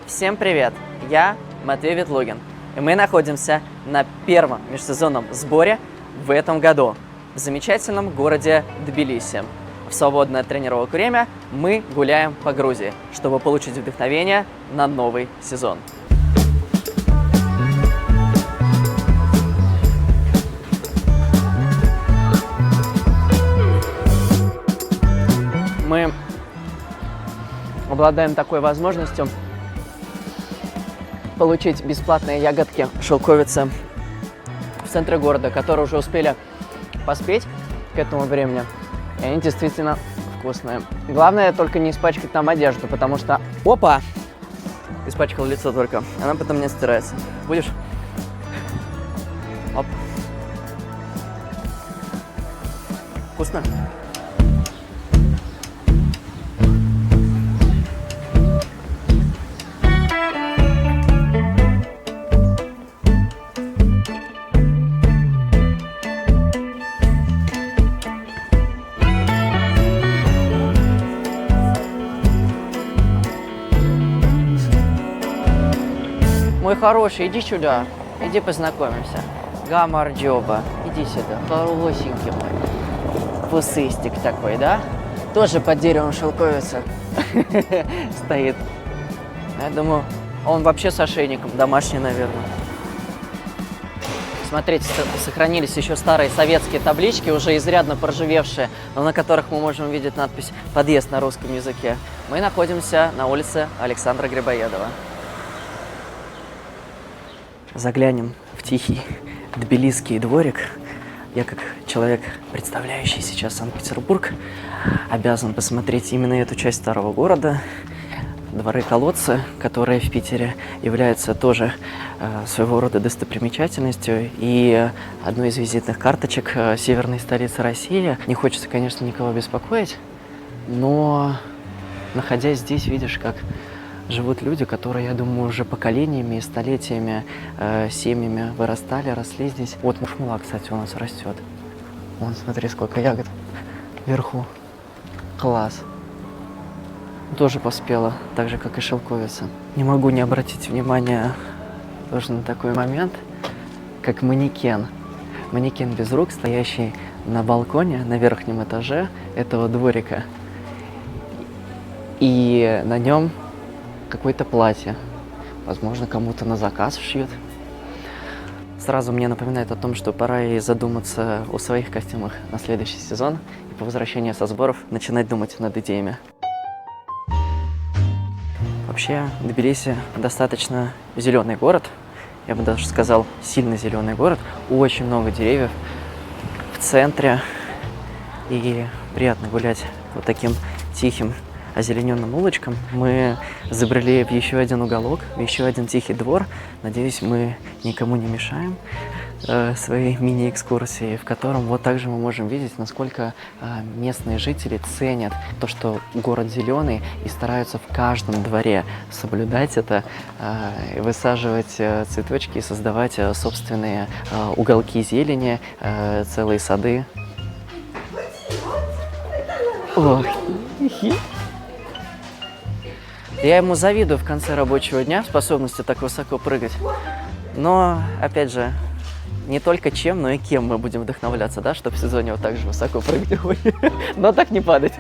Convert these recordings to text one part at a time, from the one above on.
Всем привет! Я Матвей Ветлугин, и мы находимся на первом межсезонном сборе в этом году в замечательном городе Тбилиси. В свободное от тренировок время мы гуляем по Грузии, чтобы получить вдохновение на новый сезон. Мы обладаем такой возможностью получить бесплатные ягодки шелковицы в центре города, которые уже успели поспеть к этому времени. И они действительно вкусные. Главное только не испачкать нам одежду, потому что... Опа! Испачкал лицо только. Она потом не стирается. Будешь? Оп. Вкусно? Мой хороший, иди сюда, иди познакомимся. Гамарджоба, иди сюда, хорошенький мой. Пусыстик такой, да? Тоже под деревом шелковица стоит. Я думаю, он вообще с ошейником, домашний, наверное. Смотрите, сохранились еще старые советские таблички, уже изрядно проржавевшие, но на которых мы можем увидеть надпись «Подъезд» на русском языке. Мы находимся на улице Александра Грибоедова. Заглянем в тихий тбилисский дворик. Я, как человек, представляющий сейчас Санкт-Петербург, обязан посмотреть именно эту часть старого города. Дворы-колодцы, которые в Питере являются тоже своего рода достопримечательностью и одной из визитных карточек северной столицы России. Не хочется, конечно, никого беспокоить, но, находясь здесь, видишь, как живут люди, которые, я думаю, уже поколениями и столетиями семьями вырастали, росли здесь. Вот мушмула, кстати, у нас растет. Вон, смотри, сколько ягод вверху. Класс. Тоже поспела, так же, как и шелковица. Не могу не обратить внимание тоже на такой момент, как манекен. Манекен без рук, стоящий на балконе на верхнем этаже этого дворика. И на нем какое-то платье. Возможно, кому-то на заказ шьют. Сразу мне напоминает о том, что пора и задуматься о своих костюмах на следующий сезон. И по возвращении со сборов начинать думать над идеями. Вообще, Тбилиси достаточно зеленый город. Я бы даже сказал, сильно зеленый город. Очень много деревьев в центре. И приятно гулять вот таким тихим озелененным улочкам. Мы забрели в еще один уголок, в еще один тихий двор. Надеюсь, мы никому не мешаем своей мини-экскурсии, в котором вот также мы можем видеть, насколько местные жители ценят то, что город зеленый, и стараются в каждом дворе соблюдать это, высаживать цветочки и создавать собственные уголки зелени, целые сады. Ох. Я ему завидую в конце рабочего дня способности так высоко прыгать. Но, опять же, не только чем, но и кем мы будем вдохновляться, да, чтобы в сезоне вот так же высоко прыгать. Но так не падать.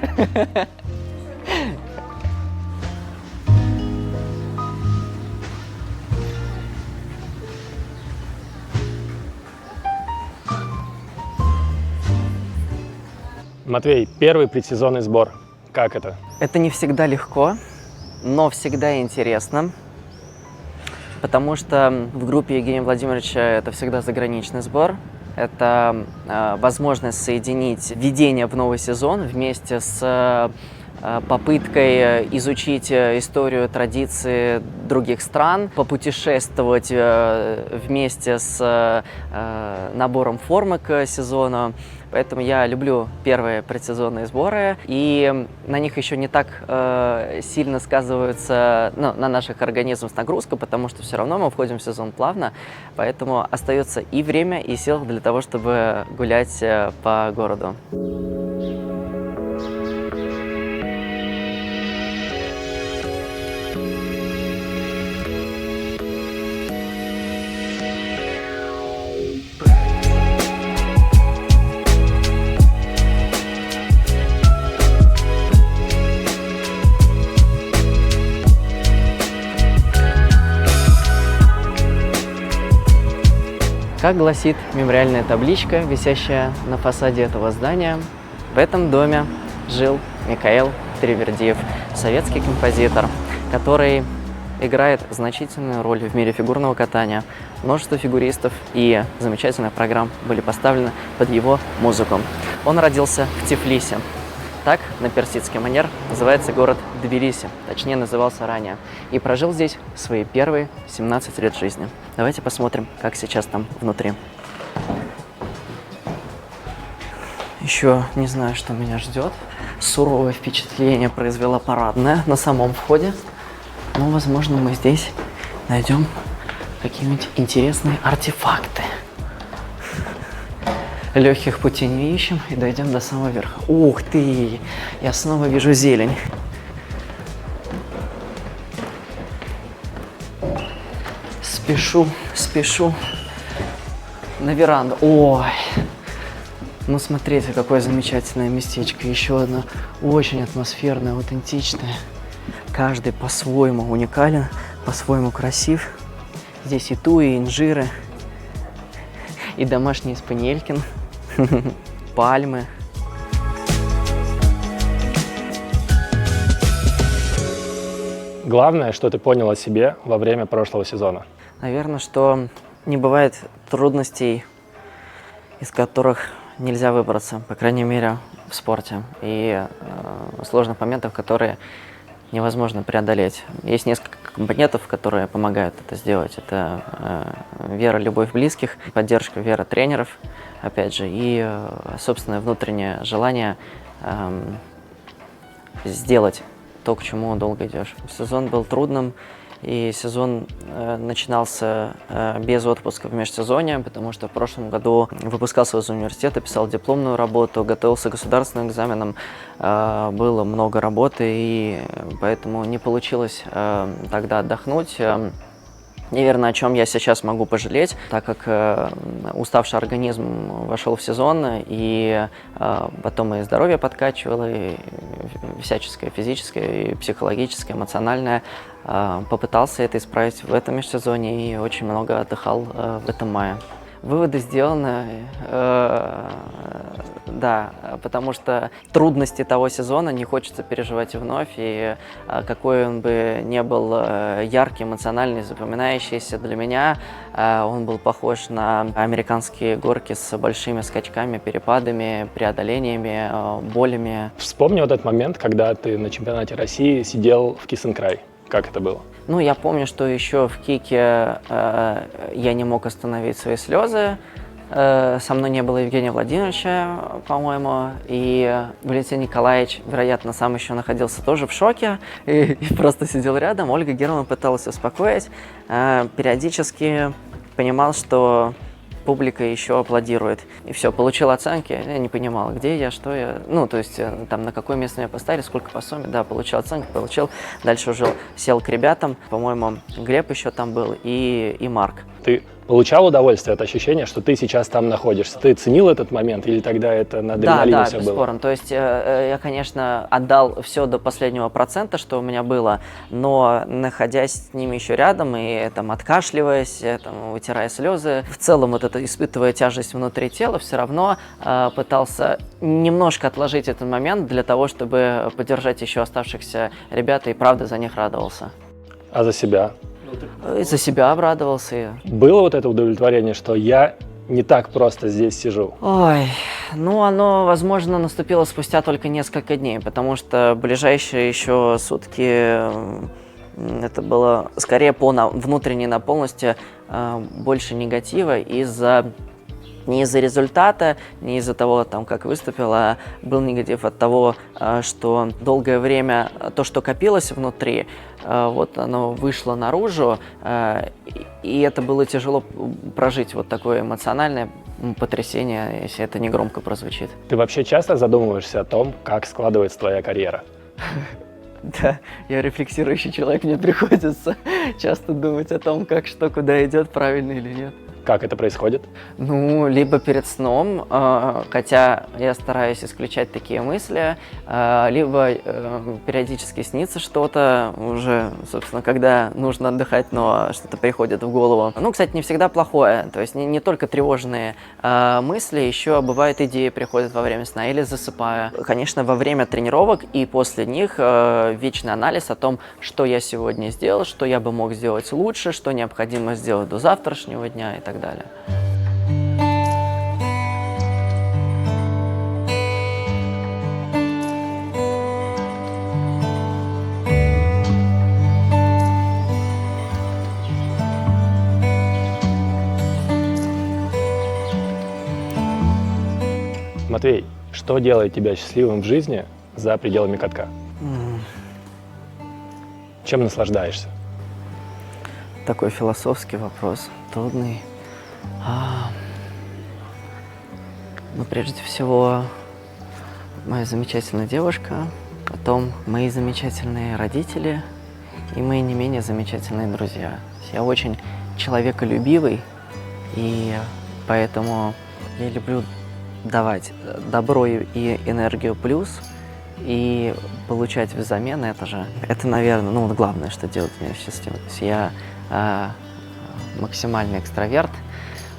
Матвей, первый предсезонный сбор. Как это? Это не всегда легко, но всегда интересно, потому что в группе Евгения Владимировича это всегда заграничный сбор. Это возможность соединить введение в новый сезон вместе с попыткой изучить историю, традиции других стран, попутешествовать вместе с набором формы к сезону. Поэтому я люблю первые предсезонные сборы, и на них еще не так сильно сказывается, на наших организмах нагрузка, потому что все равно мы входим в сезон плавно, поэтому остается и время, и сил для того, чтобы гулять по городу. Как гласит мемориальная табличка, висящая на фасаде этого здания, в этом доме жил Микаэл Таривердиев, советский композитор, который играет значительную роль в мире фигурного катания. Множество фигуристов и замечательных программ были поставлены под его музыку. Он родился в Тифлисе. Так, на персидский манер, называется город Тбилиси, точнее назывался ранее, и прожил здесь свои первые 17 лет жизни. Давайте посмотрим, как сейчас там внутри. Еще не знаю, что меня ждет. Суровое впечатление произвела парадная на самом входе, но, возможно, мы здесь найдем какие-нибудь интересные артефакты. Легких путей не ищем и дойдем до самого верха. Ух ты! Я снова вижу зелень. Спешу на веранду. Ой! Ну смотрите, какое замечательное местечко. Еще одно очень атмосферное, аутентичное. Каждый по-своему уникален, по-своему красив. Здесь и туи, и инжиры, и домашний спаниелькин, пальмы. Главное, что ты понял о себе во время прошлого сезона. Наверное, что не бывает трудностей, из которых нельзя выбраться, по крайней мере, в спорте, и сложных моментов, которые невозможно преодолеть. Есть несколько компонентов, которые помогают это сделать. Это вера, любовь близких, поддержка, вера тренеров, опять же, и собственное внутреннее желание сделать то, к чему долго идешь. Сезон был трудным, и сезон начинался без отпуска в межсезонье, потому что в прошлом году выпускался из университета, писал дипломную работу, готовился к государственным экзаменам, было много работы, и поэтому не получилось тогда отдохнуть. Наверное, о чем я сейчас могу пожалеть, так как уставший организм вошел в сезон, и потом и здоровье подкачивало, и всяческое, физическое, и психологическое, эмоциональное. Попытался это исправить в этом межсезонье и очень много отдыхал в этом мае. Выводы сделаны, да, потому что трудности того сезона не хочется переживать вновь, и какой он бы не был яркий, эмоциональный, запоминающийся для меня, он был похож на американские горки с большими скачками, перепадами, преодолениями, болями. Вспомни вот этот момент, когда ты на чемпионате России сидел в Кисенкрай. Как это было? Ну, я помню, что еще в Кике я не мог остановить свои слезы. Со мной не было Евгения Владимировича, по-моему, и Валентин Николаевич, вероятно, сам еще находился тоже в шоке и просто сидел рядом. Ольга Герман пыталась успокоить, периодически понимал, что публика еще аплодирует. И все, получил оценки, я не понимал, где я, что я, ну, то есть, там, на какое место меня поставили, сколько по сумме, да, получил оценки, получил. Дальше уже сел к ребятам, по-моему, Глеб еще там был и Марк. Ты получал удовольствие от ощущения, что ты сейчас там находишься? Ты ценил этот момент или тогда это на адреналине все было? Да, бесспорно. То есть я, конечно, отдал все до последнего процента, что у меня было, но находясь с ними еще рядом и там откашливаясь, там, вытирая слезы, в целом вот это, испытывая тяжесть внутри тела, все равно пытался немножко отложить этот момент для того, чтобы поддержать еще оставшихся ребят и правда за них радовался. А за себя? И за себя обрадовался. Было вот это удовлетворение, что я не так просто здесь сижу? Ой, ну оно, возможно, наступило спустя только несколько дней, потому что ближайшие еще сутки это было скорее по внутренней наполненности, больше негатива не из-за результата, не из-за того, там, как выступил, а был негатив от того, что долгое время то, что копилось внутри, вот оно вышло наружу, и это было тяжело прожить, вот такое эмоциональное потрясение, если это не громко прозвучит. Ты вообще часто задумываешься о том, как складывается твоя карьера? Да, я рефлексирующий человек, мне приходится часто думать о том, как что, куда идет, правильно или нет. Как это происходит? Ну, либо перед сном, хотя я стараюсь исключать такие мысли, либо периодически снится что-то уже, собственно, когда нужно отдыхать, но что-то приходит в голову. Ну, кстати, не всегда плохое, то есть не только тревожные мысли, еще бывают идеи приходят во время сна или засыпаю. Конечно, во время тренировок и после них вечный анализ о том, что я сегодня сделал, что я бы мог сделать лучше, что необходимо сделать до завтрашнего дня и так далее. Матвей, что делает тебя счастливым в жизни за пределами катка? Чем наслаждаешься? Такой философский вопрос, трудный. Ну, прежде всего, моя замечательная девушка, потом мои замечательные родители и мои не менее замечательные друзья. Я очень человеколюбивый, и поэтому я люблю давать добро и энергию плюс, и получать взамен это, наверное, ну, главное, что делает меня счастливым. То есть я максимальный экстраверт,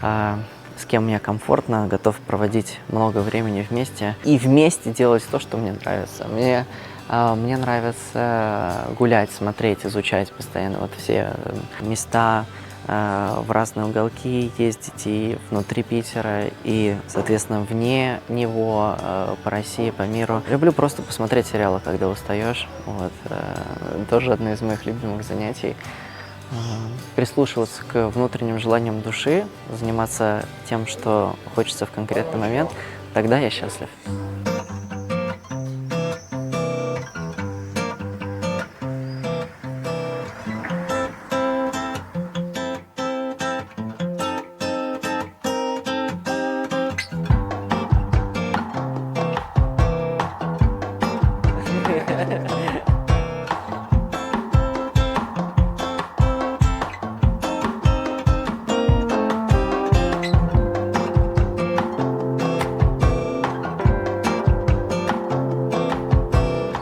с кем мне комфортно, готов проводить много времени вместе и вместе делать то, что мне нравится. Мне нравится гулять, смотреть, изучать постоянно вот все места, в разные уголки ездить и внутри Питера, и, соответственно, вне него, по России, по миру. Люблю просто посмотреть сериалы, когда устаешь. Вот. Тоже одно из моих любимых занятий. Прислушиваться к внутренним желаниям души, заниматься тем, что хочется в конкретный момент, тогда я счастлив.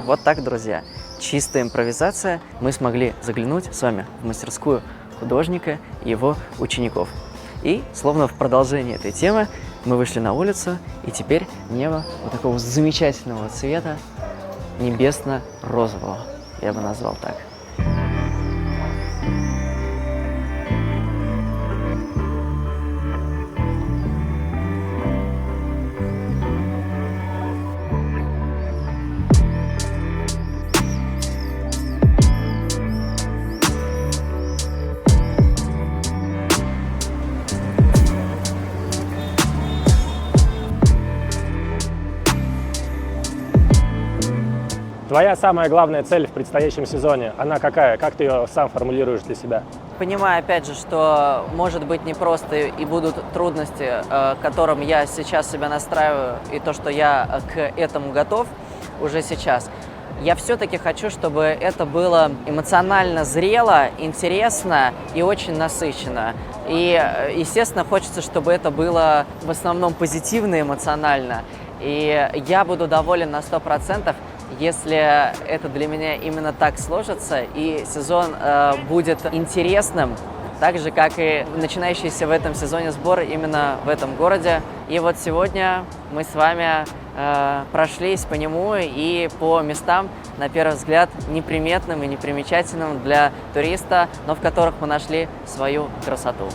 Вот так, друзья, чистая импровизация. Мы смогли заглянуть с вами в мастерскую художника и его учеников. И, словно в продолжении этой темы, мы вышли на улицу, и теперь небо вот такого замечательного цвета, небесно-розового, я бы назвал так. Твоя самая главная цель в предстоящем сезоне, она какая? Как ты ее сам формулируешь для себя? Понимаю, опять же, что может быть непросто и будут трудности, к которым я сейчас себя настраиваю, и то, что я к этому готов уже сейчас. Я все-таки хочу, чтобы это было эмоционально зрело, интересно и очень насыщенно. И, естественно, хочется, чтобы это было в основном позитивно эмоционально. И я буду доволен на 100%, если это для меня именно так сложится, и сезон будет интересным, так же, как и начинающийся в этом сезоне сбор именно в этом городе. И вот сегодня мы с вами прошлись по нему и по местам, на первый взгляд, неприметным и непримечательным для туриста, но в которых мы нашли свою красоту.